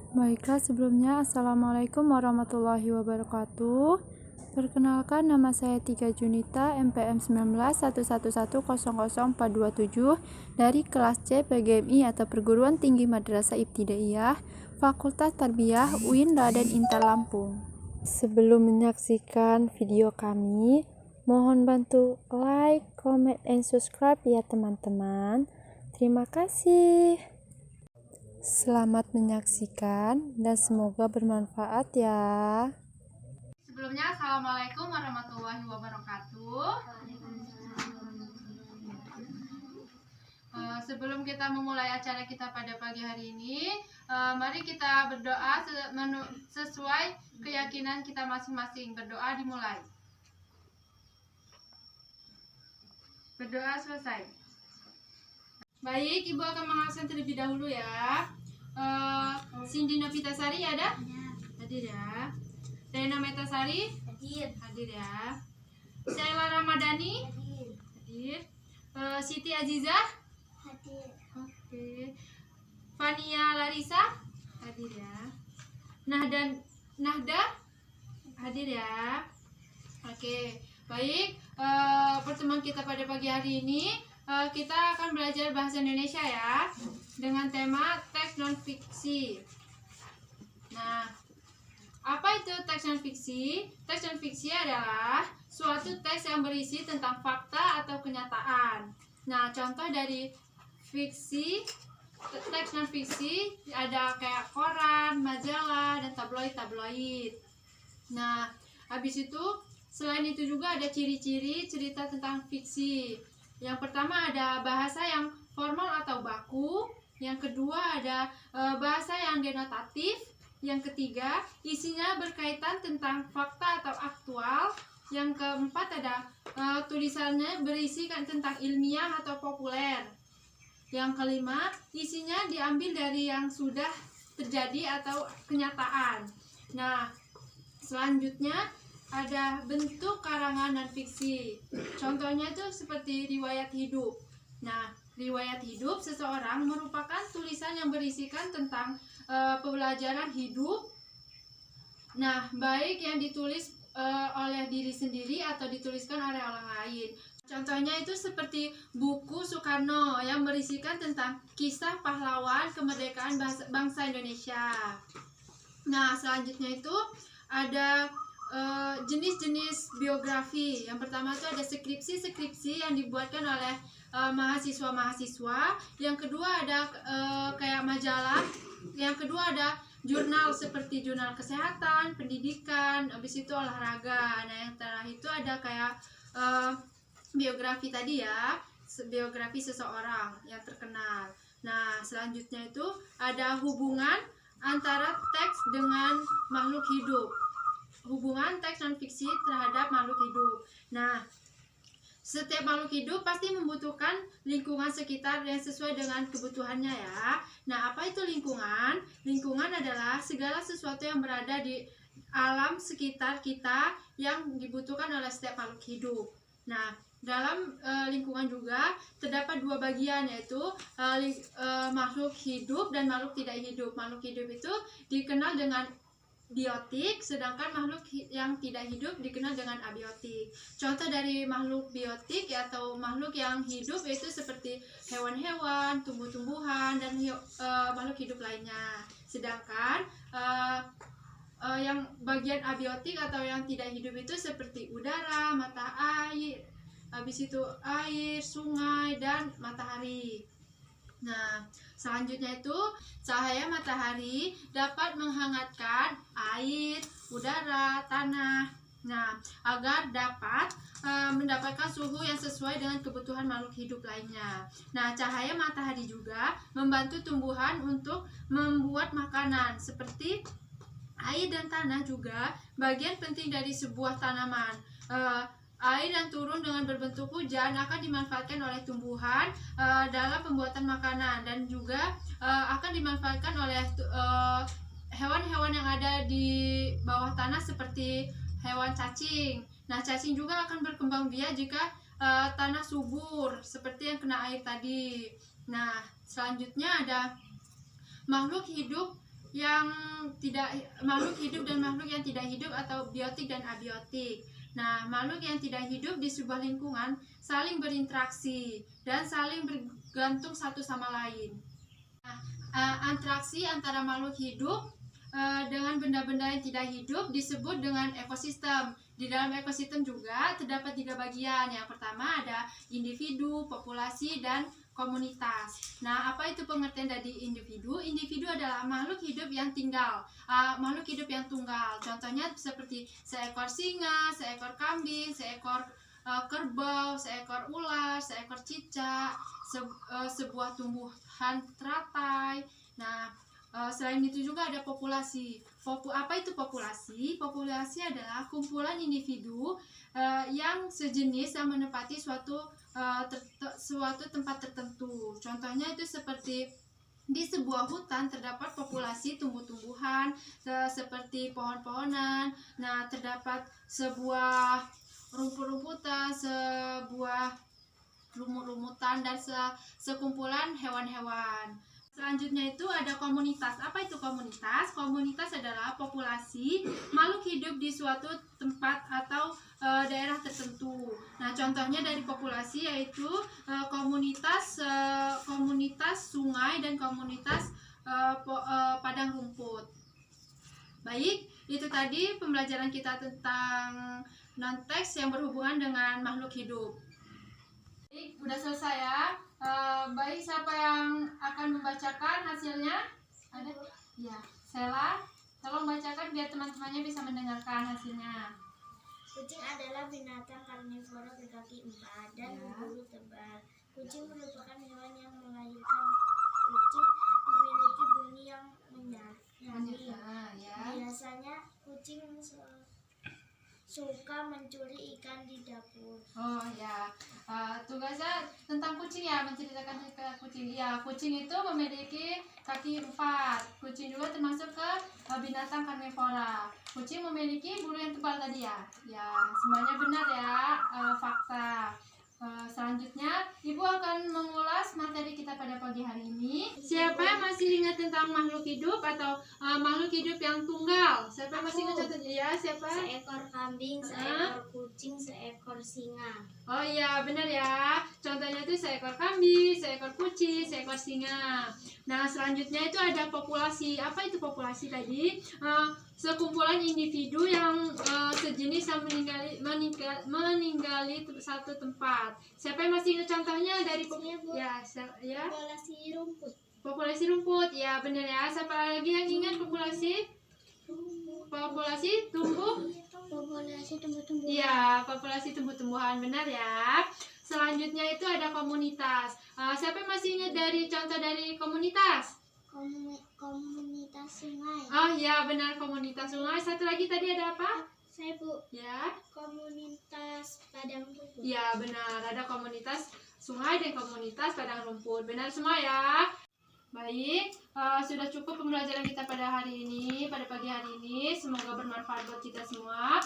Baiklah, sebelumnya Assalamualaikum warahmatullahi wabarakatuh. Perkenalkan, nama saya Tika Junita, MPM 191111000427 dari kelas C PGMI atau Perguruan Tinggi Madrasah Ibtidaiyah, Fakultas Tarbiyah UIN Raden Intan Lampung. Sebelum menyaksikan video kami, mohon bantu like, comment, and subscribe ya teman-teman. Terima kasih. Selamat menyaksikan dan semoga bermanfaat ya. Sebelumnya, Assalamualaikum warahmatullahi wabarakatuh. Sebelum kita memulai acara kita pada pagi hari ini, mari kita berdoa sesuai keyakinan kita masing-masing. Berdoa dimulai. Berdoa selesai. Baik, Ibu akan mengaksen terlebih dahulu ya. Cindy Novitasari ada? Hadir ya. Dena Metasari? Hadir ya. Sheila Ramadhani? Hadir. Siti Azizah? Hadir. Oke. Fania Larissa? Hadir ya. Nahda? Hadir ya. Oke. Baik, pertemuan kita pada pagi hari ini kita akan belajar bahasa Indonesia ya, dengan tema teks non-fiksi. Nah, apa itu teks non-fiksi? Teks non-fiksi adalah suatu teks yang berisi tentang fakta atau kenyataan. Nah, contoh dari fiksi, teks non-fiksi ada kayak koran, majalah, dan tabloid. Nah, habis itu selain itu juga ada ciri-ciri cerita tentang fiksi. Yang pertama ada bahasa yang formal atau baku. Yang kedua ada bahasa yang denotatif. Yang ketiga isinya berkaitan tentang fakta atau aktual. Yang keempat ada tulisannya berisikan tentang ilmiah atau populer. Yang kelima isinya diambil dari yang sudah terjadi atau kenyataan. Nah, selanjutnya ada bentuk karangan non fiksi. Contohnya itu seperti riwayat hidup. Nah, riwayat hidup seseorang merupakan tulisan yang berisikan tentang pembelajaran hidup. Nah, baik yang ditulis oleh diri sendiri atau dituliskan oleh orang lain. Contohnya itu seperti buku Soekarno yang berisikan tentang kisah pahlawan kemerdekaan bangsa Indonesia. Nah, selanjutnya itu ada jenis-jenis biografi. Yang pertama itu ada skripsi yang dibuatkan oleh mahasiswa-mahasiswa. Yang kedua ada kayak majalah. Yang kedua ada jurnal seperti jurnal kesehatan, pendidikan, habis itu olahraga. Nah, yang terakhir itu ada kayak biografi tadi ya, biografi seseorang yang terkenal. Nah, selanjutnya itu ada hubungan antara teks dengan makhluk hidup. Hubungan teks non-fiksi terhadap makhluk hidup. Nah, setiap makhluk hidup pasti membutuhkan lingkungan sekitar yang sesuai dengan kebutuhannya ya. Nah, apa itu lingkungan? Lingkungan adalah segala sesuatu yang berada di alam sekitar kita yang dibutuhkan oleh setiap makhluk hidup. Nah, dalam lingkungan juga terdapat dua bagian, yaitu makhluk hidup dan makhluk tidak hidup. Makhluk hidup itu dikenal dengan biotik, sedangkan makhluk yang tidak hidup dikenal dengan abiotik. Contoh dari makhluk biotik atau makhluk yang hidup yaitu seperti hewan-hewan, tumbuh-tumbuhan, dan makhluk hidup lainnya. Sedangkan yang bagian abiotik atau yang tidak hidup itu seperti udara, mata air, habis itu air, sungai, dan matahari. Nah, selanjutnya itu cahaya matahari dapat menghangatkan air, udara, tanah. Nah, agar dapat mendapatkan suhu yang sesuai dengan kebutuhan makhluk hidup lainnya. Nah, cahaya matahari juga membantu tumbuhan untuk membuat makanan. Seperti air dan tanah juga bagian penting dari sebuah tanaman. Air yang turun dengan berbentuk hujan akan dimanfaatkan oleh tumbuhan dalam pembuatan makanan, dan juga akan dimanfaatkan oleh hewan-hewan yang ada di bawah tanah seperti hewan cacing. Nah, cacing juga akan berkembang biak jika tanah subur seperti yang kena air tadi. Nah, selanjutnya ada makhluk hidup yang tidak makhluk hidup dan makhluk yang tidak hidup atau biotik dan abiotik. Nah, makhluk yang tidak hidup di sebuah lingkungan saling berinteraksi dan saling bergantung satu sama lain. Nah, interaksi antara makhluk hidup dengan benda-benda yang tidak hidup disebut dengan ekosistem. Di dalam ekosistem juga terdapat 3 bagian. Yang pertama ada individu, populasi, dan komunitas. Nah, apa itu pengertian dari individu? Individu adalah makhluk hidup yang tinggal, makhluk hidup yang tunggal. Contohnya seperti seekor singa, seekor kambing, seekor kerbau, seekor ular, seekor cicak, sebuah tumbuhan teratai. Nah, selain itu juga ada populasi. Apa itu populasi? Populasi adalah kumpulan individu yang sejenis yang menempati suatu tempat tertentu. Contohnya itu seperti di sebuah hutan terdapat populasi tumbuh-tumbuhan seperti pohon-pohonan. Nah, terdapat sebuah rumput-rumputan, sebuah lumut-lumutan, dan sekumpulan hewan-hewan. Selanjutnya itu ada komunitas. Apa itu komunitas? Komunitas adalah populasi makhluk hidup di suatu tempat atau daerah tertentu. Nah, contohnya dari populasi yaitu komunitas sungai dan komunitas padang rumput. Baik, itu tadi pembelajaran kita tentang non-teks yang berhubungan dengan makhluk hidup. Baik, udah selesai ya. Baik, siapa yang akan membacakan hasilnya? Ada? Ya, Sela, tolong bacakan biar teman-temannya bisa mendengarkan hasilnya. Kucing adalah binatang karnivora berkaki 4 dan berbulu tebal. Kucing merupakan hewan yang mengayukan. Kucing memiliki bunyi yang menyaring. Biasanya kucing suka mencuri ikan di dapur. Oh ya, tugasnya tentang kucing ya, menceritakan tentang kucing. Ya, kucing itu memiliki kaki 4. Kucing juga termasuk ke binatang karnivora. Kucing memiliki bulu yang tebal tadi ya. Ya, semuanya benar ya, fakta. Selanjutnya, Ibu akan mengulas materi kita pada pagi hari ini. Siapa yang masih ingat tentang makhluk hidup atau makhluk hidup yang tunggal? Siapa yang masih ingat contohnya? Ya, siapa? Seekor kambing, seekor kucing, seekor singa. Oh iya, benar ya. Contohnya itu seekor kambing, seekor kucing, seekor singa. Nah, selanjutnya itu ada populasi. Apa itu populasi tadi? Sekumpulan individu yang sejenis yang meninggali satu tempat. Siapa yang masih ingat contohnya dari ya? Populasi rumput. Populasi rumput, ya benar ya. Siapa lagi yang ingat populasi? Populasi tumbuh-tumbuhan. Iya, populasi tumbuh-tumbuhan, benar ya. Selanjutnya itu ada komunitas. Siapa yang masih ingat dari contoh dari komunitas? Komunitas sungai. Oh ya, benar, komunitas sungai. Satu lagi tadi ada apa? Saya Bu. Ya. Komunitas padang rumput. Ya, benar. Ada komunitas sungai dan komunitas padang rumput. Benar semua ya. Baik, sudah cukup pembelajaran kita pada hari ini, pada pagi hari ini. Semoga bermanfaat buat kita semua.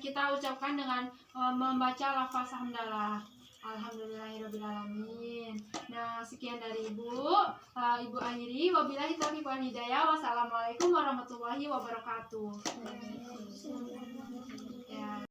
Kita ucapkan dengan membaca lafaz hamdalah. Alhamdulillahirrabbilalamin. Nah, sekian dari Ibu. Ibu akhiri. Wabillahi taufiq wal hidayah. Wassalamualaikum warahmatullahi wabarakatuh. Ya.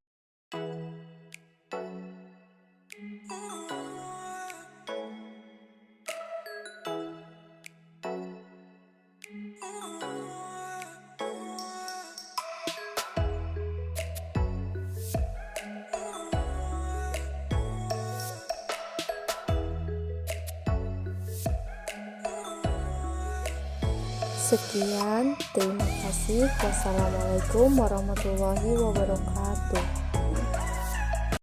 Sekian, terima kasih. Wassalamualaikum warahmatullahi wabarakatuh.